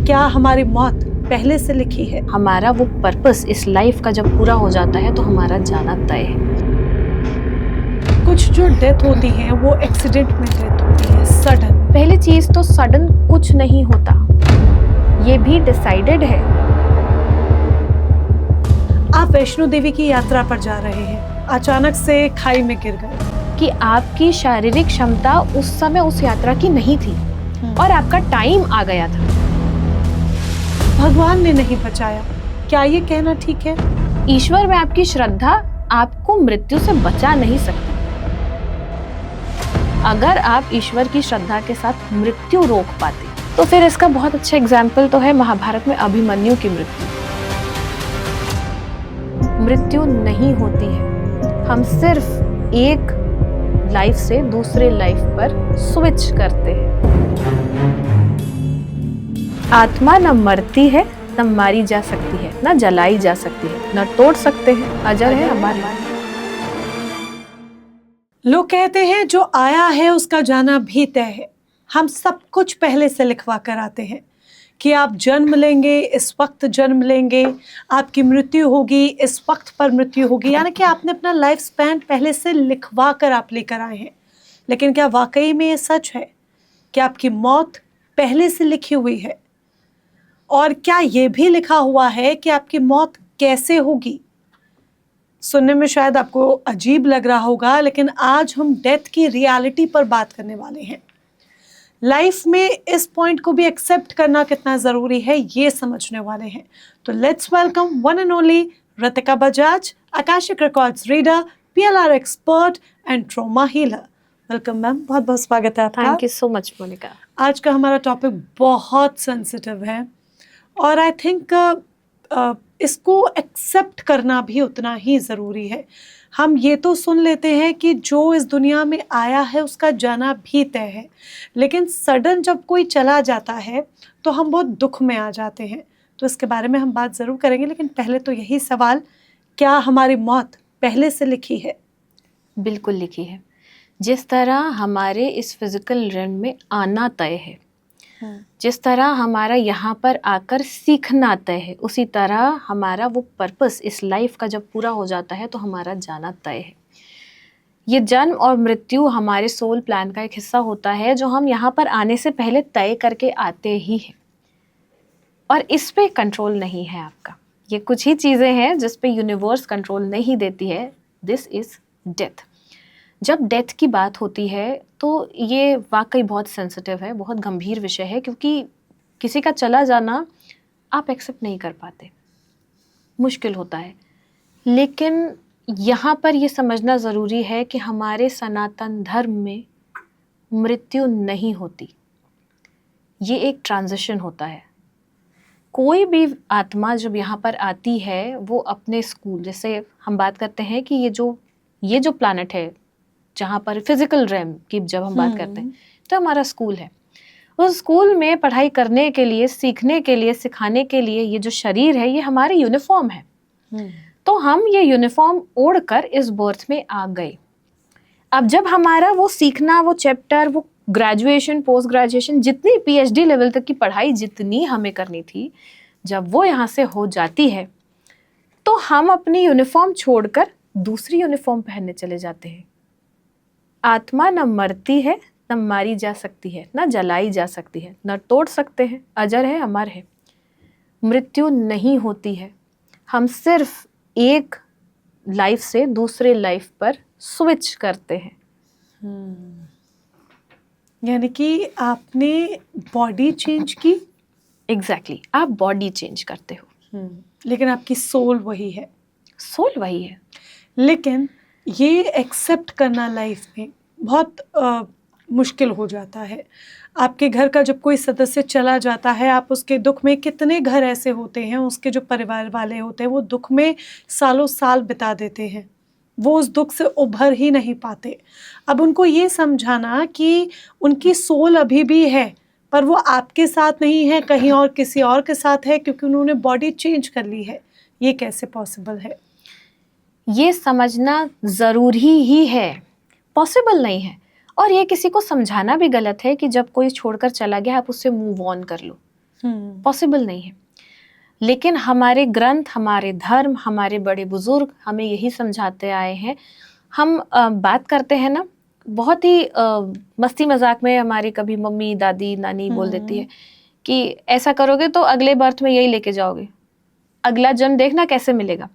क्या हमारी मौत पहले से लिखी है? हमारा वो पर्पस इस लाइफ का जब पूरा हो जाता है तो हमारा जाना तय है। कुछ जो डेथ होती है वो एक्सीडेंट में डेथ होती है, सडन। पहली चीज तो सडन कुछ नहीं होता, ये भी डिसाइडेड है। आप वैष्णो देवी की यात्रा पर जा रहे हैं, अचानक से खाई में गिर गए कि आपकी शारीरिक क्षमता उस समय उस यात्रा की नहीं थी और आपका टाइम आ गया था। भगवान ने नहीं बचाया, क्या ये कहना ठीक है? ईश्वर में आपकी श्रद्धा आपको मृत्यु से बचा नहीं सकती। अगर आप ईश्वर की श्रद्धा के साथ मृत्यु रोक पाते तो फिर इसका बहुत अच्छा एग्जाम्पल तो है महाभारत में अभिमन्यु की मृत्यु। मृत्यु नहीं होती है, हम सिर्फ एक लाइफ से दूसरे लाइफ पर स्विच करते हैं। आत्मा न मरती है न मारी जा सकती है, न जलाई जा सकती है, न तोड़ सकते हैं, अजर है हमारे। लोग कहते हैं जो आया है उसका जाना भी तय है। हम सब कुछ पहले से लिखवा कर आते हैं कि आप जन्म लेंगे, इस वक्त जन्म लेंगे, आपकी मृत्यु होगी, इस वक्त पर मृत्यु होगी। यानी कि आपने अपना लाइफ स्पैन पहले से लिखवा कर आप लेकर आए हैं। लेकिन क्या वाकई में ये सच है कि आपकी मौत पहले से लिखी हुई है? और क्या ये भी लिखा हुआ है कि आपकी मौत कैसे होगी? सुनने में शायद आपको अजीब लग रहा होगा, लेकिन आज हम डेथ की रियलिटी पर बात करने वाले हैं। लाइफ में इस पॉइंट को भी एक्सेप्ट करना कितना ज़रूरी है ये समझने वाले हैं। तो let's welcome one and only Ritika Bajaj, akashic records reader, PLR expert and trauma healer. Welcome ma'am, बहुत बहुत स्वागत है आपका। Thank you so much Monika. आज का हमारा टॉपिक बहुत सेंसिटिव है और आई थिंक इसको एक्सेप्ट करना भी उतना ही ज़रूरी है। हम ये तो सुन लेते हैं कि जो इस दुनिया में आया है उसका जाना भी तय है, लेकिन सडन जब कोई चला जाता है तो हम बहुत दुख में आ जाते हैं। तो इसके बारे में हम बात ज़रूर करेंगे, लेकिन पहले तो यही सवाल, क्या हमारी मौत पहले से लिखी है? बिल्कुल लिखी है। जिस तरह हमारे इस फिजिकल रेल्म में आना तय है, जिस तरह हमारा यहाँ पर आकर सीखना तय है, उसी तरह हमारा वो पर्पस इस लाइफ का जब पूरा हो जाता है तो हमारा जाना तय है। ये जन्म और मृत्यु हमारे सोल प्लान का एक हिस्सा होता है जो हम यहाँ पर आने से पहले तय करके आते ही हैं, और इस पे कंट्रोल नहीं है आपका। ये कुछ ही चीज़ें हैं जिस पे यूनिवर्स कंट्रोल नहीं देती है। This is death. जब डेथ की बात होती है तो ये वाकई बहुत सेंसिटिव है, बहुत गंभीर विषय है, क्योंकि किसी का चला जाना आप एक्सेप्ट नहीं कर पाते, मुश्किल होता है। लेकिन यहाँ पर ये समझना ज़रूरी है कि हमारे सनातन धर्म में मृत्यु नहीं होती, ये एक ट्रांजिशन होता है। कोई भी आत्मा जब यहाँ पर आती है वो अपने स्कूल, जैसे हम बात करते हैं कि ये जो प्लैनेट है जहाँ पर फिजिकल रैम की जब हम बात करते हैं तो हमारा स्कूल है। उस स्कूल में पढ़ाई करने के लिए, सीखने के लिए, सिखाने के लिए ये जो शरीर है ये हमारी यूनिफॉर्म है। तो हम ये यूनिफॉर्म ओढ़कर इस बर्थ में आ गए। अब जब हमारा वो सीखना, वो चैप्टर, वो ग्रेजुएशन, पोस्ट ग्रेजुएशन, जितनी PhD लेवल तक की पढ़ाई जितनी हमें करनी थी, जब वो यहाँ से हो जाती है तो हम अपनी यूनिफॉर्म छोड़कर दूसरी यूनिफॉर्म पहनने चले जाते हैं। आत्मा न मरती है न मारी जा सकती है, न जलाई जा सकती है, न तोड़ सकते हैं, अजर है अमर है। मृत्यु नहीं होती है, हम सिर्फ एक लाइफ से दूसरे लाइफ पर स्विच करते हैं। यानी कि आपने बॉडी चेंज की। एग्जैक्टली, आप बॉडी चेंज करते हो, लेकिन आपकी सोल वही है। सोल वही है। लेकिन ये एक्सेप्ट करना लाइफ में बहुत मुश्किल हो जाता है। आपके घर का जब कोई सदस्य चला जाता है, आप उसके दुख में, कितने घर ऐसे होते हैं उसके जो परिवार वाले होते हैं वो दुख में सालों साल बिता देते हैं, वो उस दुख से उभर ही नहीं पाते। अब उनको ये समझाना कि उनकी सोल अभी भी है पर वो आपके साथ नहीं है, कहीं और किसी और के साथ है, क्योंकि उन्होंने बॉडी चेंज कर ली है, ये कैसे पॉसिबल है? ये समझना ज़रूरी ही है, पॉसिबल नहीं है। और ये किसी को समझाना भी गलत है कि जब कोई छोड़कर चला गया आप उससे मूव ऑन कर लो। पॉसिबल नहीं है। लेकिन हमारे ग्रंथ, हमारे धर्म, हमारे बड़े बुजुर्ग हमें यही समझाते आए हैं। हम बात करते हैं ना, बहुत ही मस्ती मजाक में हमारी कभी मम्मी, दादी, नानी बोल देती है कि ऐसा करोगे तो अगले बर्थ में यही लेके जाओगे, अगला जन्म देखना कैसे मिलेगा।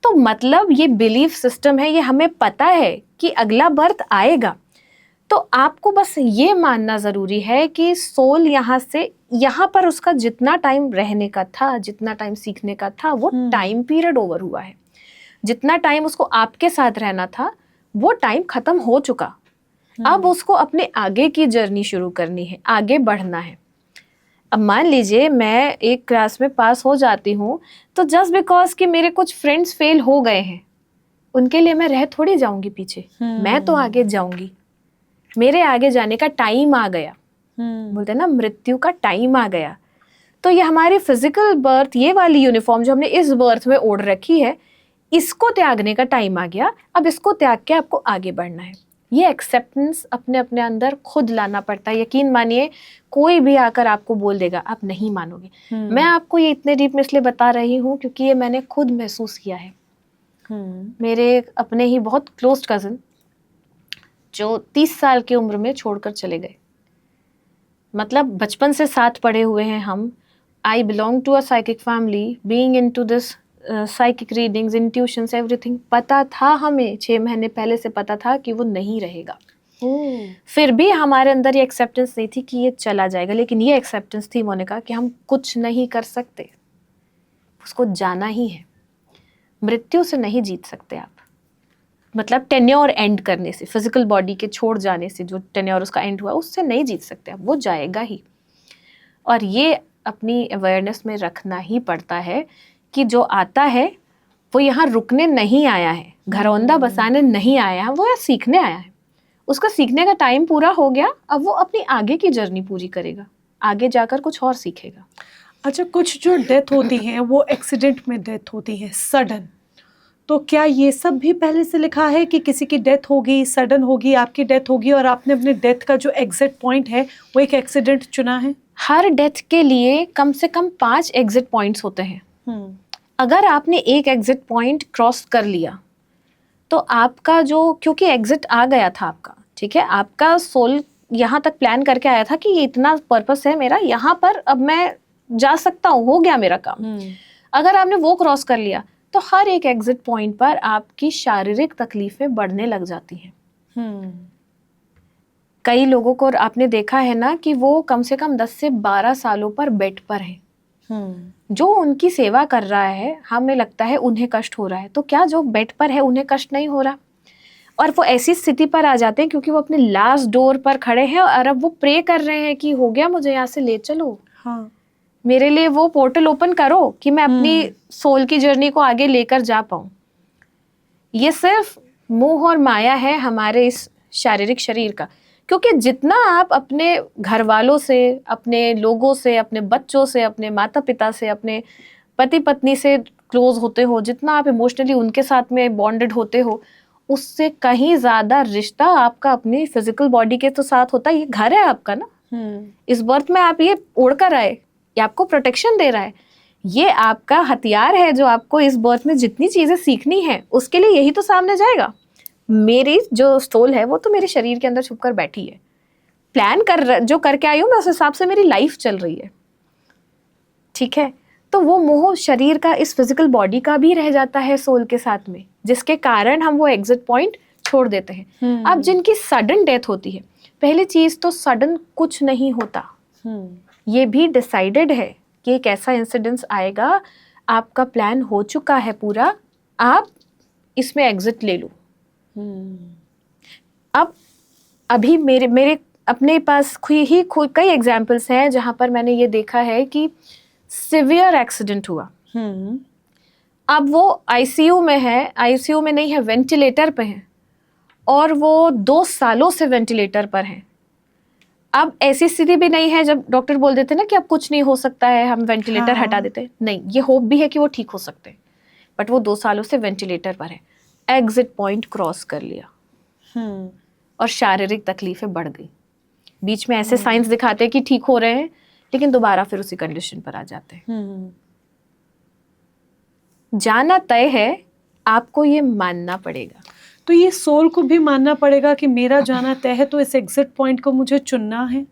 तो मतलब ये बिलीफ सिस्टम है, ये हमें पता है कि अगला बर्थ आएगा। तो आपको बस ये मानना ज़रूरी है कि सोल यहाँ से यहाँ पर उसका जितना टाइम रहने का था, जितना टाइम सीखने का था, वो टाइम पीरियड ओवर हुआ है। जितना टाइम उसको आपके साथ रहना था वो टाइम खत्म हो चुका। अब उसको अपने आगे की जर्नी शुरू करनी है, आगे बढ़ना है। अब मान लीजिए मैं एक क्लास में पास हो जाती हूँ, तो जस्ट बिकॉज कि मेरे कुछ फ्रेंड्स फेल हो गए हैं, उनके लिए मैं रह थोड़ी जाऊंगी पीछे। मैं तो आगे जाऊंगी, मेरे आगे जाने का टाइम आ गया। बोलते हैं ना, मृत्यु का टाइम आ गया। तो ये हमारी फिजिकल बर्थ, ये वाली यूनिफॉर्म जो हमने इस बर्थ में ओढ़ रखी है, इसको त्यागने का टाइम आ गया। अब इसको त्याग के आपको आगे बढ़ना है। ये एक्सेप्टेंस अपने अपने अंदर खुद लाना पड़ता है। यकीन मानिए, कोई भी आकर आपको बोल देगा, आप नहीं मानोगे। मैं आपको ये इतने डीप में इसलिए बता रही हूँ क्योंकि ये मैंने खुद महसूस किया है। मेरे अपने ही बहुत क्लोज कजिन जो 30 साल की उम्र में छोड़कर चले गए। मतलब बचपन से साथ पढ़े हुए हैं हम। I belong to a psychic family, being into this psychic readings, intuitions, everything. पता था हमें, 6 महीने पहले से पता था कि वो नहीं रहेगा। फिर भी हमारे अंदर ये एक्सेप्टेंस नहीं थी कि ये चला जाएगा, लेकिन ये एक्सेप्टेंस थी मोनिका कि हम कुछ नहीं कर सकते, उसको जाना ही है। मृत्यु से नहीं जीत सकते आप। मतलब टेन्योर एंड करने से, फिजिकल बॉडी के छोड़ जाने से, जो टेन्योर उसका एंड हुआ, उससे नहीं जीत सकते आप, वो जाएगा ही। और ये अपनी अवेयरनेस में रखना ही पड़ता है कि जो आता है वो यहाँ रुकने नहीं आया है, घरौंदा बसाने नहीं आया है, वो यहाँ सीखने आया है। उसका सीखने का टाइम पूरा हो गया, अब वो अपनी आगे की जर्नी पूरी करेगा, आगे जाकर कुछ और सीखेगा। अच्छा, कुछ जो डेथ होती है वो एक्सीडेंट में डेथ होती है, सडन। तो क्या ये सब भी पहले से लिखा है कि किसी की डेथ होगी, सडन होगी, आपकी डेथ होगी, और आपने अपने डेथ का जो एग्जिट पॉइंट है वो एक एक्सीडेंट चुना है? हर डेथ के लिए कम से कम 5 एग्जिट पॉइंट्स होते हैं। अगर आपने एक एग्जिट पॉइंट क्रॉस कर लिया तो आपका जो, क्योंकि एग्जिट आ गया था आपका, ठीक है, आपका सोल यहाँ तक प्लान करके आया था कि ये इतना पर्पस है मेरा, यहाँ पर अब मैं जा सकता हूँ, हो गया मेरा काम। अगर आपने वो क्रॉस कर लिया तो हर एक एग्जिट पॉइंट पर आपकी शारीरिक तकलीफें बढ़ने लग जाती हैं। कई लोगों को आपने देखा है ना कि वो कम से कम 10 से 12 सालों पर बेड पर हैं। जो उनकी सेवा कर रहा है, हमें लगता है उन्हें कष्ट हो रहा है, तो क्या जो बेड पर है उन्हें कष्ट नहीं हो रहा? और वो ऐसी स्थिति पर आ जाते हैं क्योंकि वो अपने लास्ट डोर पर खड़े हैं और अब वो प्रे कर रहे हैं कि हो गया, मुझे यहाँ से ले चलो। हाँ, मेरे लिए वो पोर्टल ओपन करो कि मैं अपनी सोल की जर्नी को आगे लेकर जा पाऊं। ये सिर्फ मोह और माया है हमारे इस शारीरिक शरीर का। क्योंकि जितना आप अपने घर वालों से, अपने लोगों से, अपने बच्चों से, अपने माता पिता से, अपने पति पत्नी से क्लोज होते हो, जितना आप इमोशनली उनके साथ में बॉन्डेड होते हो, उससे कहीं ज्यादा रिश्ता आपका अपनी फिजिकल बॉडी के तो साथ होता है। ये घर है आपका ना। इस बर्थ में आप ये ओढ़कर आए, ये आपको प्रोटेक्शन दे रहा है, ये आपका हथियार है जो आपको इस बर्थ में जितनी चीजें सीखनी है उसके लिए यही तो सामने जाएगा। मेरी जो सोल है वो तो मेरे शरीर के अंदर छुपकर बैठी है, प्लान जो करके आई हूँ मैं, उस हिसाब से मेरी लाइफ चल रही है, ठीक है। तो वो मोह शरीर का, इस फिजिकल बॉडी का भी रह जाता है सोल के साथ में, जिसके कारण हम वो एग्जिट पॉइंट छोड़ देते हैं। अब जिनकी सडन डेथ होती है, पहली चीज तो सडन कुछ नहीं होता, ये भी डिसाइडेड है कि एक ऐसा इंसिडेंस आएगा, आपका प्लान हो चुका है पूरा, आप इसमें एग्जिट ले लो। अब अभी मेरे अपने पास कई एग्जाम्पल्स हैं जहां पर मैंने ये देखा है कि सिवियर एक्सीडेंट हुआ। अब वो आईसीयू में है, आईसीयू में नहीं है, वेंटिलेटर पे है, और वो 2 सालों से वेंटिलेटर पर है। अब ऐसी स्थिति भी नहीं है जब डॉक्टर बोल देते ना कि अब कुछ नहीं हो सकता है, हम वेंटिलेटर हटा देते हैं। नहीं, ये होप भी है कि वो ठीक हो सकते हैं, बट वो 2 सालों से वेंटिलेटर पर है। एग्जिट पॉइंट क्रॉस कर लिया और शारीरिक तकलीफें बढ़ गई। बीच में ऐसे साइंस दिखाते हैं कि ठीक हो रहे हैं, लेकिन दोबारा फिर उसी कंडीशन पर आ जाते हैं। जाना तय है, आपको ये मानना पड़ेगा। तो ये सोल को भी मानना पड़ेगा कि मेरा जाना तय है, तो इस एग्जिट पॉइंट को मुझे चुनना है।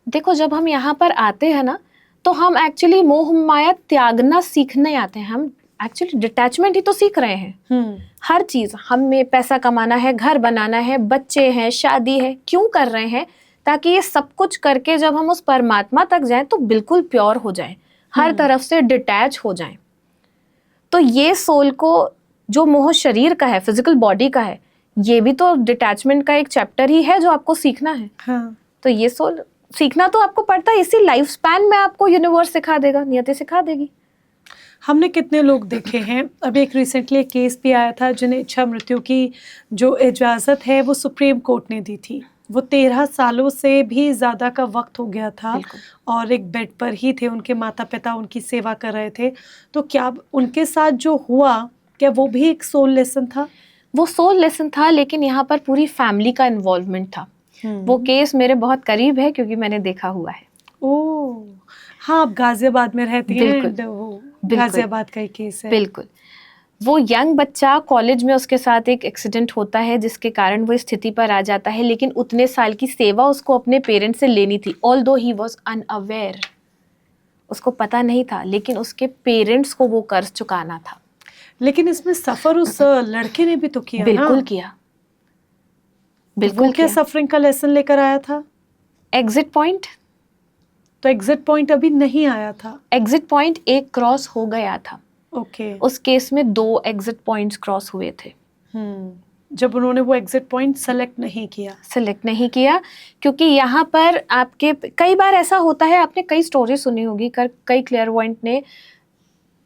देखो, जब हम यहाँ पर आते हैं ना, तो हम एक्चुअली मोह माया त्यागना सीखने आते हैं। हम एक्चुअली डिटैचमेंट ही तो सीख रहे हैं। हर चीज, हमें पैसा कमाना है, घर बनाना है, बच्चे हैं, शादी है, क्यों कर रहे हैं? ताकि ये सब कुछ करके जब हम उस परमात्मा तक जाएं तो बिल्कुल प्योर हो जाएं, हर तरफ से डिटैच हो जाएं। तो ये सोल को, जो मोह शरीर का है, फिजिकल बॉडी का है, ये भी तो डिटैचमेंट का एक चैप्टर ही है जो आपको सीखना है। हाँ। तो ये सोल सीखना तो आपको पड़ता है, इसी लाइफ स्पैन में आपको यूनिवर्स सिखा देगा, नियति सिखा देगी। हमने कितने लोग देखे हैं, अभी एक रिसेंटली एक केस भी आया था जिन्हें इच्छा मृत्यु की जो इजाज़त है वो सुप्रीम कोर्ट ने दी थी। वो 13 सालों से भी ज़्यादा का वक्त हो गया था और एक बेड पर ही थे, उनके माता पिता उनकी सेवा कर रहे थे। तो क्या उनके साथ जो हुआ, क्या वो भी एक सोल लेसन था? वो सोल लेसन था, लेकिन यहाँ पर पूरी फैमिली का इन्वॉल्वमेंट था। वो केस मेरे बहुत करीब है क्योंकि मैंने देखा हुआ है। ओह हाँ, आप गाजियाबाद में रहती हैं, वो गाजियाबाद का ही केस है। बिल्कुल। वो यंग बच्चा कॉलेज में, उसके साथ एक एक्सीडेंट होता है जिसके कारण वो इस स्थिति पर आ जाता है, लेकिन उतने साल की सेवा उसको अपने पेरेंट्स से लेनी थी। ऑल्दो ही वॉज अनअवेयर, उसको पता नहीं था, लेकिन उसके पेरेंट्स को वो कर्ज चुकाना था। लेकिन इसमें सफर उस लड़के ने भी तो किया। बिल्कुल ना? किया, बिल्कुल। क्या सफरिंग का लेसन लेकर आया था? Exit point. तो एग्जिट पॉइंट अभी नहीं आया था? एग्जिट पॉइंट एक क्रॉस हो गया था। ओके। उस केस में 2 एग्जिट पॉइंट्स क्रॉस हुए थे। जब उन्होंने वो एग्जिट पॉइंट सेलेक्ट नहीं किया, क्योंकि यहाँ पर आपके कई बार ऐसा होता है, आपने कई स्टोरी सुनी होगी, कई क्लेयरवॉयंट ने,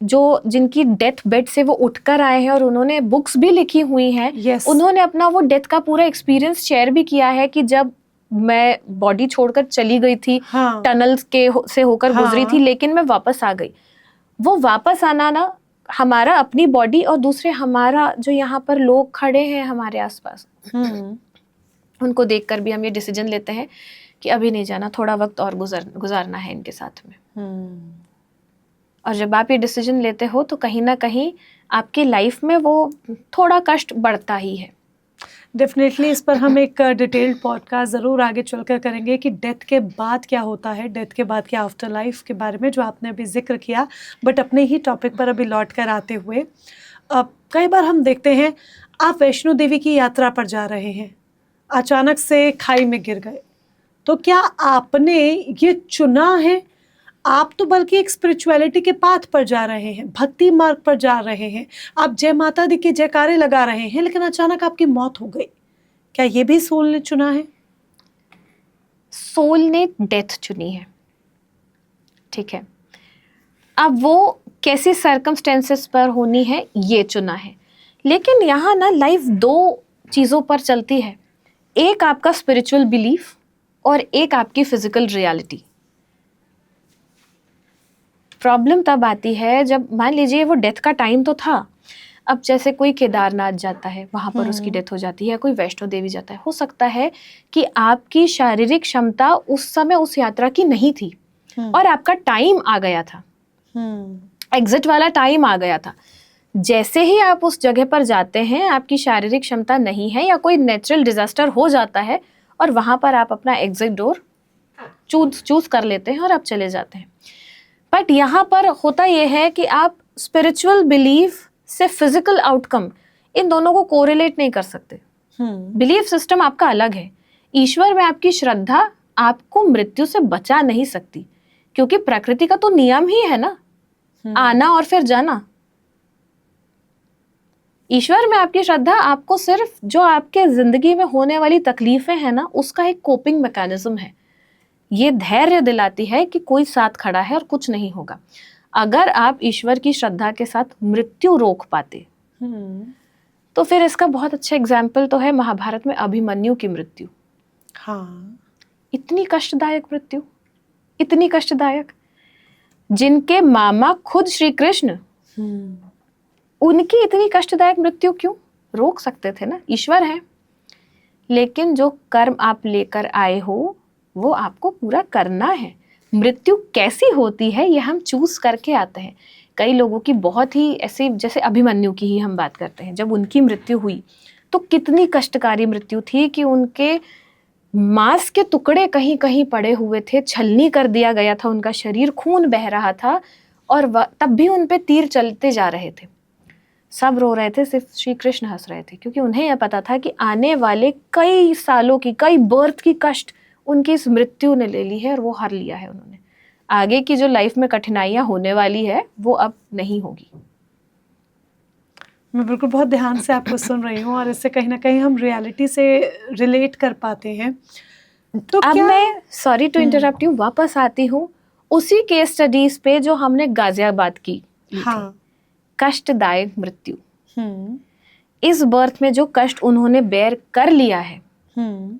जो जिनकी डेथ बेड से वो उठकर आए हैं और उन्होंने बुक्स भी लिखी हुई हैं। Yes. उन्होंने अपना वो डेथ का पूरा एक्सपीरियंस शेयर भी किया है कि जब मैं बॉडी छोड़कर चली गई थी, हाँ. टनल्स से होकर गुजरी थी, लेकिन मैं वापस आ गई। वो वापस आना ना, हमारा अपनी बॉडी और दूसरे हमारा जो यहाँ पर लोग खड़े हैं हमारे आसपास, उनको देखकर भी हम ये डिसीजन लेते हैं कि अभी नहीं जाना, थोड़ा वक्त और गुजारना है इनके साथ में। और जब आप ये डिसीजन लेते हो तो कहीं ना कहीं आपकी लाइफ में वो थोड़ा कष्ट बढ़ता ही है। डेफिनेटली इस पर हम एक डिटेल्ड पॉडकास्ट ज़रूर आगे चलकर करेंगे कि डेथ के बाद क्या होता है, डेथ के बाद क्या आफ्टर लाइफ के बारे में, जो आपने अभी जिक्र किया। बट अपने ही टॉपिक पर अभी लौट कर आते हुए, कई बार हम देखते हैं आप वैष्णो देवी की यात्रा पर जा रहे हैं, अचानक से खाई में गिर गए, तो क्या आपने ये चुना है? आप तो बल्कि एक स्पिरिचुअलिटी के पाथ पर जा रहे हैं, भक्ति मार्ग पर जा रहे हैं, आप जय माता दी के जयकारे लगा रहे हैं, लेकिन अचानक आपकी मौत हो गई। क्या ये भी सोल ने चुना है? सोल ने डेथ चुनी है, ठीक है। अब वो कैसी सर्कमस्टेंसेस पर होनी है ये चुना है, लेकिन यहाँ ना लाइफ 2 चीज़ों पर चलती है, एक आपका स्पिरिचुअल बिलीफ और एक आपकी फिजिकल रियलिटी। प्रॉब्लम तब आती है जब मान लीजिए वो डेथ का टाइम तो था, अब जैसे कोई केदारनाथ जाता है, वहाँ पर उसकी डेथ हो जाती है, कोई वैष्णो देवी जाता है, हो सकता है कि आपकी शारीरिक क्षमता उस समय उस यात्रा की नहीं थी और आपका टाइम आ गया था, एग्जिट वाला टाइम आ गया था। जैसे ही आप उस जगह पर जाते हैं, आपकी शारीरिक क्षमता नहीं है या कोई नेचुरल डिजास्टर हो जाता है और वहाँ पर आप अपना एग्जिट डोर चूज कर लेते हैं और आप चले जाते हैं। बट यहाँ पर होता यह है कि आप स्पिरिचुअल बिलीफ से फिजिकल आउटकम, इन दोनों को कोरिलेट नहीं कर सकते। बिलीफ सिस्टम आपका अलग है, ईश्वर में आपकी श्रद्धा आपको मृत्यु से बचा नहीं सकती, क्योंकि प्रकृति का तो नियम ही है ना, आना और फिर जाना। ईश्वर में आपकी श्रद्धा आपको सिर्फ जो आपके जिंदगी में होने वाली तकलीफें हैं ना, उसका एक कोपिंग मैकेनिज्म है। ये धैर्य दिलाती है कि कोई साथ खड़ा है और कुछ नहीं होगा। अगर आप ईश्वर की श्रद्धा के साथ मृत्यु रोक पाते तो फिर इसका बहुत अच्छा एग्जाम्पल तो है महाभारत में अभिमन्यु की मृत्यु। हाँ, इतनी कष्टदायक मृत्यु, इतनी कष्टदायक, जिनके मामा खुद श्री कृष्ण, उनकी इतनी कष्टदायक मृत्यु क्यों रोक सकते थे ना, ईश्वर है। लेकिन जो कर्म आप लेकर आए हो वो आपको पूरा करना है, मृत्यु कैसी होती है ये हम चूज करके आते हैं। कई लोगों की बहुत ही ऐसे, जैसे अभिमन्यु की ही हम बात करते हैं, जब उनकी मृत्यु हुई तो कितनी कष्टकारी मृत्यु थी कि उनके मांस के टुकड़े कहीं कहीं पड़े हुए थे, छलनी कर दिया गया था उनका शरीर, खून बह रहा था और तब भी उन पे तीर चलते जा रहे थे। सब रो रहे थे, सिर्फ श्री कृष्ण हंस रहे थे, क्योंकि उन्हें यह पता था कि आने वाले कई सालों की, कई बर्थ की कष्ट उनकी इस मृत्यु ने ले ली है और वो हर लिया है उन्होंने। आगे की जो लाइफ में कठिनाइयां होने वाली है वो अब नहीं होगी। मैं बिल्कुल बहुत ध्यान से आपको सुन रही हूँ और इससे कहीं ना कहीं हम रियलिटी से रिलेट कर पाते हैं। तो अब क्या मैं सॉरी टू इंटरप्ट यू, वापस आती हूँ उसी केस स्टडीज पे जो हमने गाजियाबाद की ली हाँ थी। कष्टदायक मृत्यु, हम्म इस बर्थ में जो कष्ट उन्होंने बेयर कर लिया है, हम्म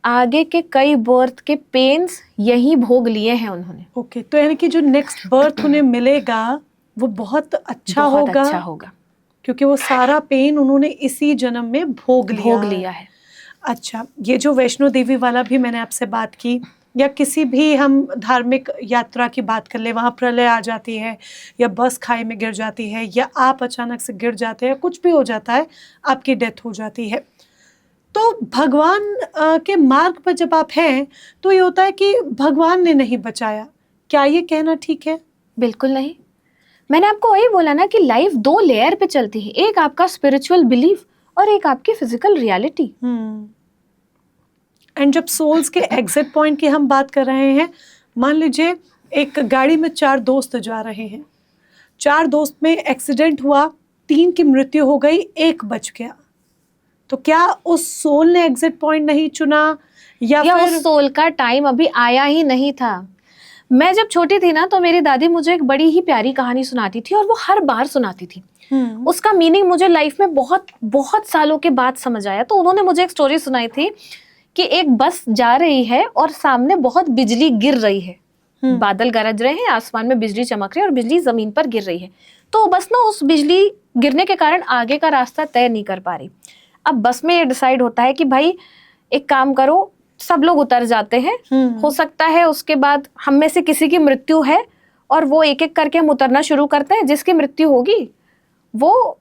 आगे के कई बर्थ के पेन्स यही भोग लिए हैं उन्होंने। ओके, तो यानी कि जो नेक्स्ट बर्थ उन्हें मिलेगा वो बहुत अच्छा बहुत होगा, अच्छा होगा, क्योंकि वो सारा पेन उन्होंने इसी जन्म में भोग लिया है। अच्छा, ये जो वैष्णो देवी वाला भी मैंने आपसे बात की, या किसी भी हम धार्मिक यात्रा की बात कर ले, वहाँ प्रलय आ जाती है या बस खाई में गिर जाती है या आप अचानक से गिर जाते हैं, कुछ भी हो जाता है, आपकी डेथ हो जाती है, तो भगवान के मार्ग पर जब आप हैं तो ये होता है कि भगवान ने नहीं बचाया, क्या ये कहना ठीक है? बिल्कुल नहीं। मैंने आपको वही बोला ना कि लाइफ 2 लेयर पे चलती है, एक आपका स्पिरिचुअल बिलीफ और एक आपकी फिजिकल रियलिटी। एंड जब सोल्स के एग्जिट पॉइंट की हम बात कर रहे हैं, मान लीजिए एक गाड़ी में 4 दोस्त जा रहे हैं, 4 दोस्त में एक्सीडेंट हुआ, 3 की मृत्यु हो गई, 1 बच गया, तो क्या उस सोल ने एग्जिट पॉइंट नहीं चुना या फिर उस सोल का टाइम अभी आया ही नहीं था? मैं जब छोटी थी ना तो मेरी दादी मुझे एक बड़ी ही प्यारी कहानी सुनाती थी और वो हर बार सुनाती थी। उसका मीनिंग मुझे लाइफ में बहुत बहुत सालों के बाद समझ आया। तो उन्होंने मुझे एक स्टोरी सुनाई थी कि एक बस जा रही है और सामने बहुत बिजली गिर रही है, बादल गरज रहे हैं, आसमान में बिजली चमक रही है और बिजली जमीन पर गिर रही है। तो बस ना उस बिजली गिरने के कारण आगे का रास्ता तय नहीं कर पा रही। अब बस में ये डिसाइड होता है कि भाई एक काम करो, सब लोग उतर जाते हैं, हो सकता है उसके बाद हम में से किसी की मृत्यु है और वो एक एक करके हम उतरना शुरू करते हैं, जिसकी मृत्यु होगी वो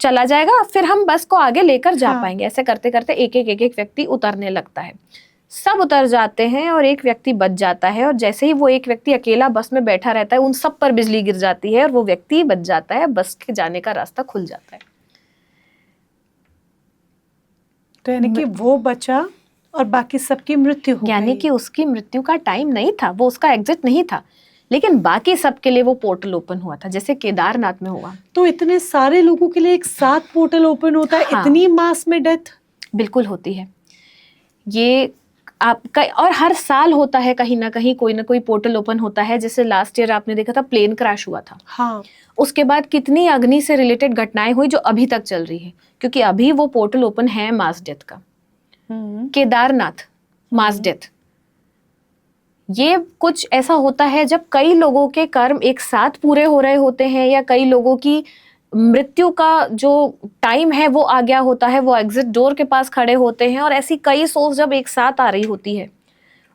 चला जाएगा, फिर हम बस को आगे लेकर जा पाएंगे। ऐसे करते करते एक एक व्यक्ति उतरने लगता है, सब उतर जाते हैं और एक व्यक्ति बच जाता है। और जैसे ही वो एक व्यक्ति अकेला बस में बैठा रहता है, उन सब पर बिजली गिर जाती है और वो व्यक्ति बच जाता है, बस के जाने का रास्ता खुल जाता है। तो यानी कि वो बचा और बाकी सबकी मृत्यु हो गई। यानी कि उसकी मृत्यु का टाइम नहीं था, वो उसका एग्जिट नहीं था, लेकिन बाकी सबके लिए वो पोर्टल ओपन हुआ था, जैसे केदारनाथ में हुआ। तो इतने सारे लोगों के लिए एक साथ पोर्टल ओपन होता है? हाँ, इतनी मास में डेथ बिल्कुल होती है ये आपका, और हर साल होता है कहीं ना कहीं कोई ना कोई पोर्टल ओपन होता है। जैसे लास्ट ईयर आपने देखा था प्लेन क्रैश हुआ था। हाँ, उसके उसके बाद कितनी अग्नि से रिलेटेड घटनाएं हुई जो अभी तक चल रही है, क्योंकि अभी वो पोर्टल ओपन है मास डेथ का। केदारनाथ मास डेथ, ये कुछ ऐसा होता है जब कई लोगों के कर्म एक साथ पूरे हो रहे होते हैं या कई लोगों की मृत्यु का जो टाइम है वो आ गया होता है, वो एग्जिट डोर के पास खड़े होते हैं और ऐसी कई सोल्स जब एक साथ आ रही होती है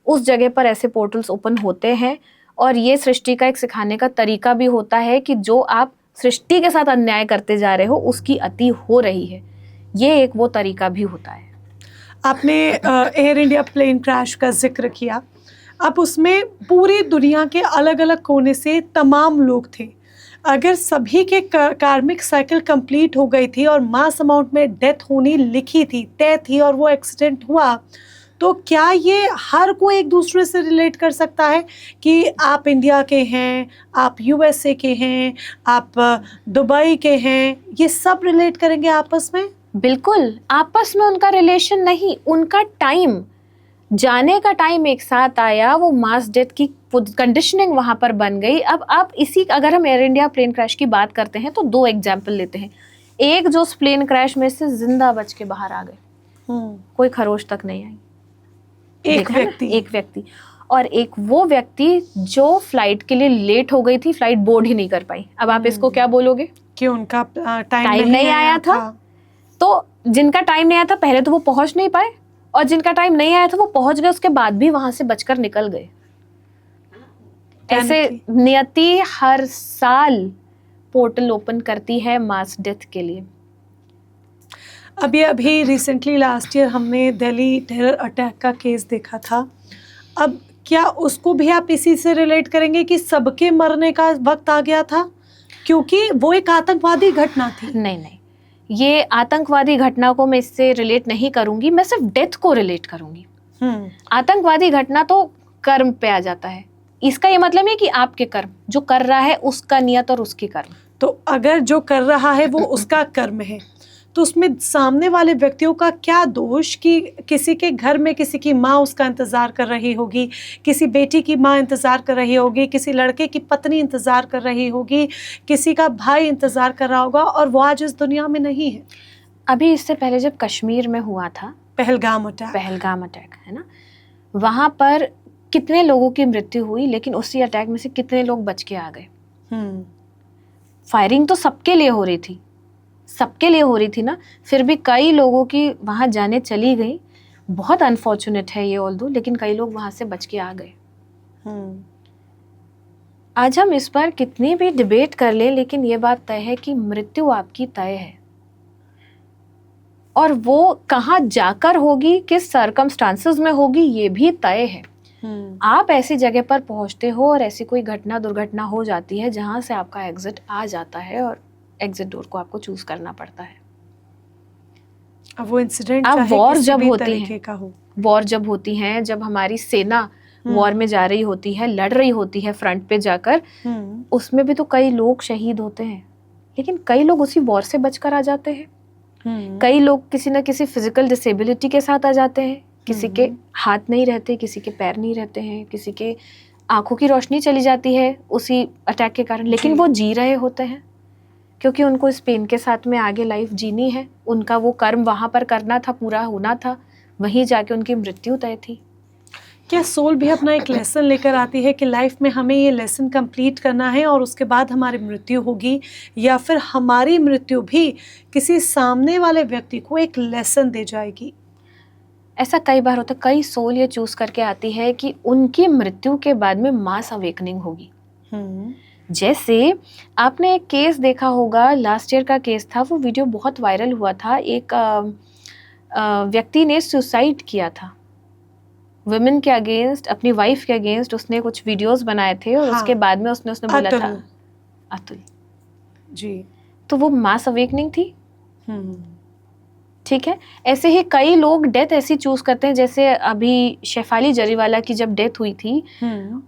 उस जगह पर ऐसे पोर्टल्स ओपन होते हैं। और ये सृष्टि का एक सिखाने का तरीका भी होता है कि जो आप सृष्टि के साथ अन्याय करते जा रहे हो उसकी अति हो रही है, ये एक वो तरीका भी होता है। आपने एयर इंडिया प्लेन क्रैश का जिक्र किया, अब उसमें पूरी दुनिया के अलग अलग कोने से तमाम लोग थे। अगर सभी के कार्मिक साइकिल कंप्लीट हो गई थी और मास अमाउंट में डेथ होनी लिखी थी, तय थी, और वो एक्सीडेंट हुआ, तो क्या ये हर कोई एक दूसरे से रिलेट कर सकता है कि आप इंडिया के हैं, आप यूएसए के हैं, आप दुबई के हैं, ये सब रिलेट करेंगे आपस में? बिल्कुल, आपस में उनका रिलेशन नहीं, उनका टाइम, जाने का टाइम एक साथ आया, वो मास डेथ की कंडीशनिंग वहां पर बन गई। अब आप इसी, अगर हम एयर इंडिया प्लेन क्रैश की बात करते हैं तो 2 एग्जाम्पल लेते हैं। एक जो उस प्लेन क्रैश में से जिंदा बच के बाहर आ गए, कोई खरोच तक नहीं आई, एक व्यक्ति, और एक वो व्यक्ति जो फ्लाइट के लिए लेट हो गई थी, फ्लाइट बोर्ड ही नहीं कर पाई। अब आप इसको क्या बोलोगे कि उनका टाइम नहीं आया था। तो जिनका टाइम नहीं आया था पहले तो वो पहुंच नहीं पाए, और जिनका टाइम नहीं आया था वो पहुंच गए, उसके बाद भी वहां से बचकर निकल गए। ऐसे नियति हर साल पोर्टल ओपन करती है मास डेथ के लिए। अभी रिसेंटली लास्ट ईयर हमने दिल्ली टेरर अटैक का केस देखा था। अब क्या उसको भी आप इसी से रिलेट करेंगे कि सबके मरने का वक्त आ गया था, क्योंकि वो एक आतंकवादी घटना थी? नहीं, ये आतंकवादी घटना को मैं इससे रिलेट नहीं करूंगी, मैं सिर्फ डेथ को रिलेट करूंगी। आतंकवादी घटना तो कर्म पे आ जाता है, इसका ये मतलब नहीं कि आपके कर्म, जो कर रहा है उसका नियत और उसकी कर्म। तो अगर जो कर रहा है वो उसका कर्म है, तो उसमें सामने वाले व्यक्तियों का क्या दोष कि किसी के घर में किसी की माँ उसका इंतज़ार कर रही होगी, किसी बेटी की माँ इंतज़ार कर रही होगी, किसी लड़के की पत्नी इंतज़ार कर रही होगी, किसी का भाई इंतज़ार कर रहा होगा, और वो आज इस दुनिया में नहीं है। अभी इससे पहले जब कश्मीर में हुआ था पहलगाम अटैक, है ना, वहाँ पर कितने लोगों की मृत्यु हुई, लेकिन उसी अटैक में से कितने लोग बच के आ गए। फायरिंग तो सबके लिए हो रही थी ना, फिर भी कई लोगों की वहाँ जाने चली गई। बहुत अनफॉर्चुनेट है ये ऑल्दो, लेकिन कई लोग वहाँ से बच के आ गए। आज हम इस पर कितनी भी डिबेट कर ले, लेकिन ये बात तय है कि मृत्यु आपकी तय है, और वो कहाँ जाकर होगी, किस सर्कमस्टांसेस में होगी, ये भी तय है। आप ऐसी जगह पर पहुंचते हो और ऐसी कोई दुर्घटना हो जाती है जहां से आपका एग्जिट आ जाता है, और एग्जिट डोर को आपको चूज करना पड़ता है। अब वो इंसिडेंट आप वॉर जब होती हैं, जब हमारी सेना वॉर में जा रही होती है, लड़ रही होती है फ्रंट पे जाकर, उसमें भी तो कई लोग शहीद होते हैं, लेकिन कई लोग उसी वॉर से बचकर आ जाते हैं। कई लोग किसी न किसी फिजिकल डिसेबिलिटी के साथ आ जाते हैं, किसी के हाथ नहीं रहते, किसी के पैर नहीं रहते हैं, किसी के आंखों की रोशनी चली जाती है उसी अटैक के कारण, लेकिन वो जी रहे होते हैं, क्योंकि उनको इस पेन के साथ में आगे लाइफ जीनी है। उनका वो कर्म वहाँ पर करना था, पूरा होना था, वहीं जाके उनकी मृत्यु तय थी। क्या सोल भी अपना एक लेसन लेकर आती है कि लाइफ में हमें ये लेसन कंप्लीट करना है और उसके बाद हमारी मृत्यु होगी, या फिर हमारी मृत्यु भी किसी सामने वाले व्यक्ति को एक लेसन दे जाएगी? ऐसा कई बार होता है, कई सोल ये चूज करके आती है कि उनकी मृत्यु के बाद में मास अवेकनिंग होगी। जैसे आपने एक केस देखा होगा, लास्ट ईयर का केस था, वो वीडियो बहुत वायरल हुआ था। एक व्यक्ति ने सुसाइड किया था, वुमेन के अगेंस्ट, अपनी वाइफ के अगेंस्ट उसने कुछ वीडियोस बनाए थे, और उसके बाद में उसने बोला था अतुल जी, तो वो मास अवेकनिंग थी। ठीक है, ऐसे ही कई लोग डेथ ऐसी चूज करते हैं, जैसे अभी शेफाली जरीवाला की जब डेथ हुई थी,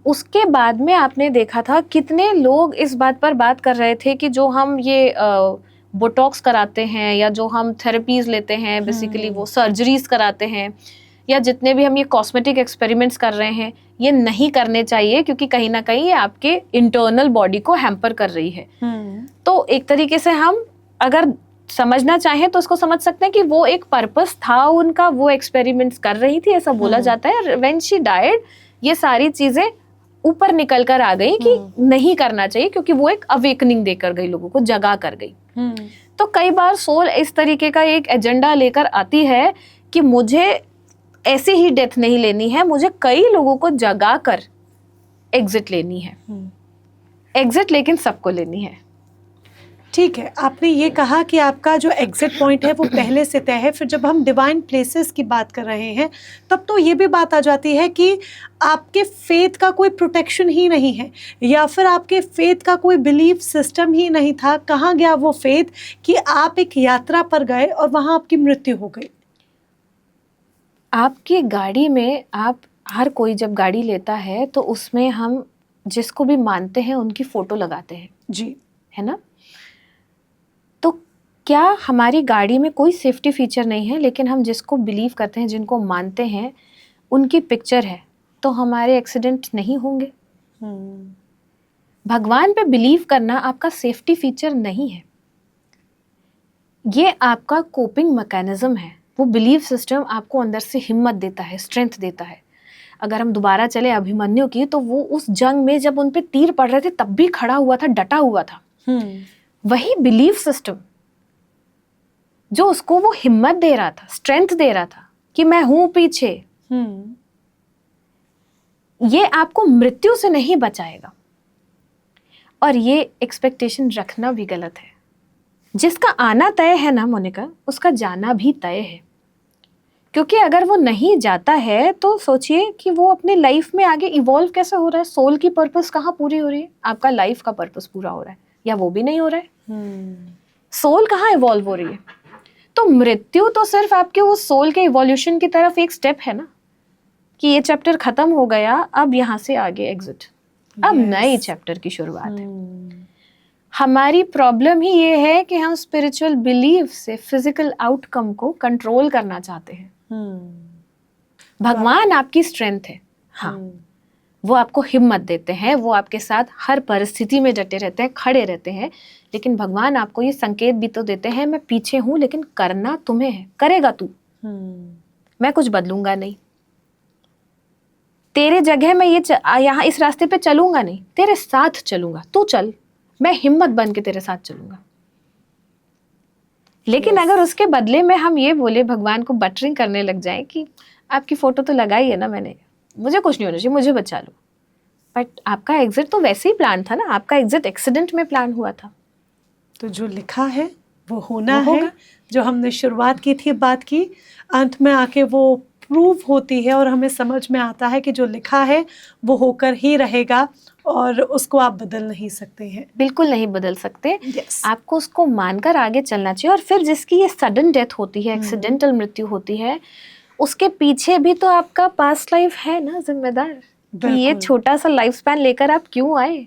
उसके बाद में आपने देखा था कितने लोग इस बात पर बात कर रहे थे कि जो हम ये बोटॉक्स कराते हैं, या जो हम थेरेपीज लेते हैं, बेसिकली वो सर्जरीज कराते हैं, या जितने भी हम ये कॉस्मेटिक एक्सपेरिमेंट्स कर रहे हैं, ये नहीं करने चाहिए, क्योंकि कहीं ना कहीं ये आपके इंटरनल बॉडी को हैम्पर कर रही है। तो एक तरीके से हम अगर समझना चाहें तो उसको समझ सकते हैं कि वो एक पर्पस था उनका, वो एक्सपेरिमेंट्स कर रही थी, ऐसा बोला जाता है। व्हेन शी डाइड, ये सारी चीजें ऊपर निकल कर आ गई कि नहीं करना चाहिए, क्योंकि वो एक अवेकनिंग देकर गई, लोगों को जगा कर गई। तो कई बार सोल इस तरीके का एक एजेंडा लेकर आती है कि मुझे ऐसे ही डेथ नहीं लेनी है, मुझे कई लोगों को जगा कर एग्जिट लेनी है। एग्जिट लेकिन सबको लेनी है। ठीक है, आपने ये कहा कि आपका जो एग्जिट पॉइंट है वो पहले से तय है। फिर जब हम डिवाइन प्लेसेस की बात कर रहे हैं, तब तो ये भी बात आ जाती है कि आपके फेथ का कोई प्रोटेक्शन ही नहीं है, या फिर आपके फेथ का कोई बिलीफ सिस्टम ही नहीं था। कहाँ गया वो फेथ कि आप एक यात्रा पर गए और वहाँ आपकी मृत्यु हो गई? आपकी गाड़ी में, आप हर कोई जब गाड़ी लेता है तो उसमें हम जिसको भी मानते हैं उनकी फ़ोटो लगाते हैं जी, है ना। तो क्या हमारी गाड़ी में कोई सेफ्टी फीचर नहीं है, लेकिन हम जिसको बिलीव करते हैं, जिनको मानते हैं, उनकी पिक्चर है, तो हमारे एक्सीडेंट नहीं होंगे? भगवान पे बिलीव करना आपका सेफ्टी फीचर नहीं है, ये आपका कोपिंग मैकेनिज्म है। वो बिलीव सिस्टम आपको अंदर से हिम्मत देता है, स्ट्रेंथ देता है। अगर हम दोबारा चले अभिमन्यु की, तो वो उस जंग में जब उन पे तीर पड़ रहे थे तब भी खड़ा हुआ था, डटा हुआ था। वही बिलीव सिस्टम जो उसको वो हिम्मत दे रहा था, स्ट्रेंथ दे रहा था कि मैं हूं पीछे। ये आपको मृत्यु से नहीं बचाएगा, और ये एक्सपेक्टेशन रखना भी गलत है। जिसका आना तय है ना मोनिका, उसका जाना भी तय है। क्योंकि अगर वो नहीं जाता है तो सोचिए कि वो अपने लाइफ में आगे इवॉल्व कैसे हो रहा है। सोल की पर्पस कहाँ पूरी हो रही है? आपका लाइफ का पर्पस पूरा हो रहा है या वो भी नहीं हो रहा है? सोल कहाँ इवॉल्व हो रही है? तो मृत्यु तो सिर्फ आपके उस सोल के इवोल्यूशन की तरफ एक स्टेप है ना, कि ये चैप्टर खत्म हो गया, अब यहाँ से आगे एग्जिट, अब नए चैप्टर की शुरुआत है। हमारी प्रॉब्लम ही ये है कि हम स्पिरिचुअल बिलीफ से फिजिकल आउटकम को कंट्रोल करना चाहते हैं। भगवान आपकी स्ट्रेंथ है, हाँ, वो आपको हिम्मत देते हैं, वो आपके साथ हर परिस्थिति में डटे रहते हैं, खड़े रहते हैं। लेकिन भगवान आपको ये संकेत भी तो देते हैं, मैं पीछे हूं लेकिन करना तुम्हें है, करेगा तू, मैं कुछ बदलूंगा नहीं, तेरे जगह मैं ये यहाँ इस रास्ते पे चलूंगा नहीं, तेरे साथ चलूंगा, तू चल, मैं हिम्मत बन के तेरे साथ चलूंगा। लेकिन अगर उसके बदले में हम ये बोले, भगवान को बटरिंग करने लग जाए कि आपकी फोटो तो लगाई है ना मैंने, मुझे कुछ नहीं होना चाहिए, मुझे बचा लो, बट आपका एग्जिट तो वैसे ही प्लान था ना, आपका एग्जिट एक्सीडेंट में प्लान हुआ था। तो जो लिखा है वो होना है, जो हमने शुरुआत की थी बात की, अंत में आके वो प्रूव होती है और हमें समझ में आता है कि जो लिखा है वो होकर ही रहेगा और उसको आप बदल नहीं सकते हैं। बिल्कुल नहीं बदल सकते। yes. आपको उसको मानकर आगे चलना चाहिए। और फिर जिसकी ये सडन डेथ होती है, एक्सीडेंटल मृत्यु होती है, उसके पीछे भी तो आपका पास्ट लाइफ है ना जिम्मेदार, कि ये छोटा सा लाइफ स्पैन लेकर आप क्यों आए।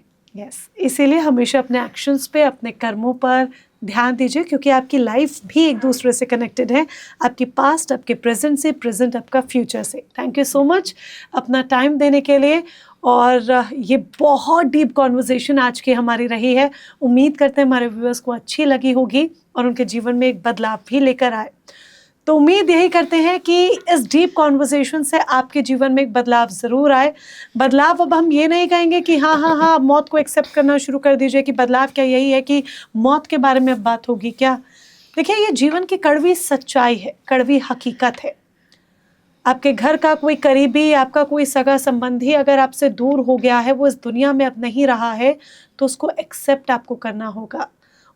इसीलिए हमेशा अपने एक्शंस पे, अपने कर्मों पर ध्यान दीजिए, क्योंकि आपकी लाइफ भी एक दूसरे से कनेक्टेड है, आपकी पास्ट आपके प्रेजेंट से, प्रेजेंट आपका फ्यूचर से। थैंक यू सो मच अपना टाइम देने के लिए। और ये बहुत डीप कॉन्वर्जेशन आज की हमारी रही है। उम्मीद करते हैं हमारे व्यूअर्स को अच्छी लगी होगी और उनके जीवन में एक बदलाव भी लेकर आए। तो उम्मीद यही करते हैं कि इस डीप कॉन्वर्सेशन से आपके जीवन में एक बदलाव ज़रूर आए। बदलाव अब हम ये नहीं कहेंगे कि हाँ मौत को एक्सेप्ट करना शुरू कर दीजिए, कि बदलाव क्या यही है कि मौत के बारे में अब बात होगी क्या। देखिए, ये जीवन की कड़वी सच्चाई है, कड़वी हकीकत है। आपके घर का कोई करीबी, आपका कोई सगा संबंधी अगर आपसे दूर हो गया है, वो इस दुनिया में अब नहीं रहा है, तो उसको एक्सेप्ट आपको करना होगा।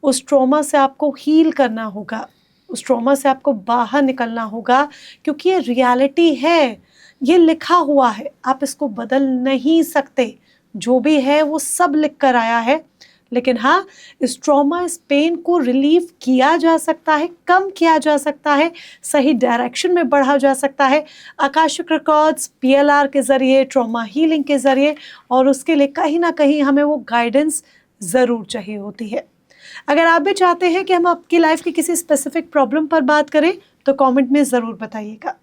उस ट्रॉमा से आपको हील करना होगा, उस ट्रॉमा से आपको बाहर निकलना होगा, क्योंकि ये रियलिटी है, ये लिखा हुआ है, आप इसको बदल नहीं सकते। जो भी है वो सब लिख कर आया है। लेकिन हाँ, इस ट्रॉमा, इस पेन को रिलीव किया जा सकता है, कम किया जा सकता है, सही डायरेक्शन में बढ़ा जा सकता है आकाशिक रिकॉर्ड्स, PLR के ज़रिए, ट्रॉमा हीलिंग के ज़रिए। और उसके लिए कहीं ना कहीं हमें वो गाइडेंस ज़रूर चाहिए होती है। अगर आप भी चाहते हैं कि हम आपकी लाइफ की किसी स्पेसिफिक प्रॉब्लम पर बात करें तो कमेंट में ज़रूर बताइएगा।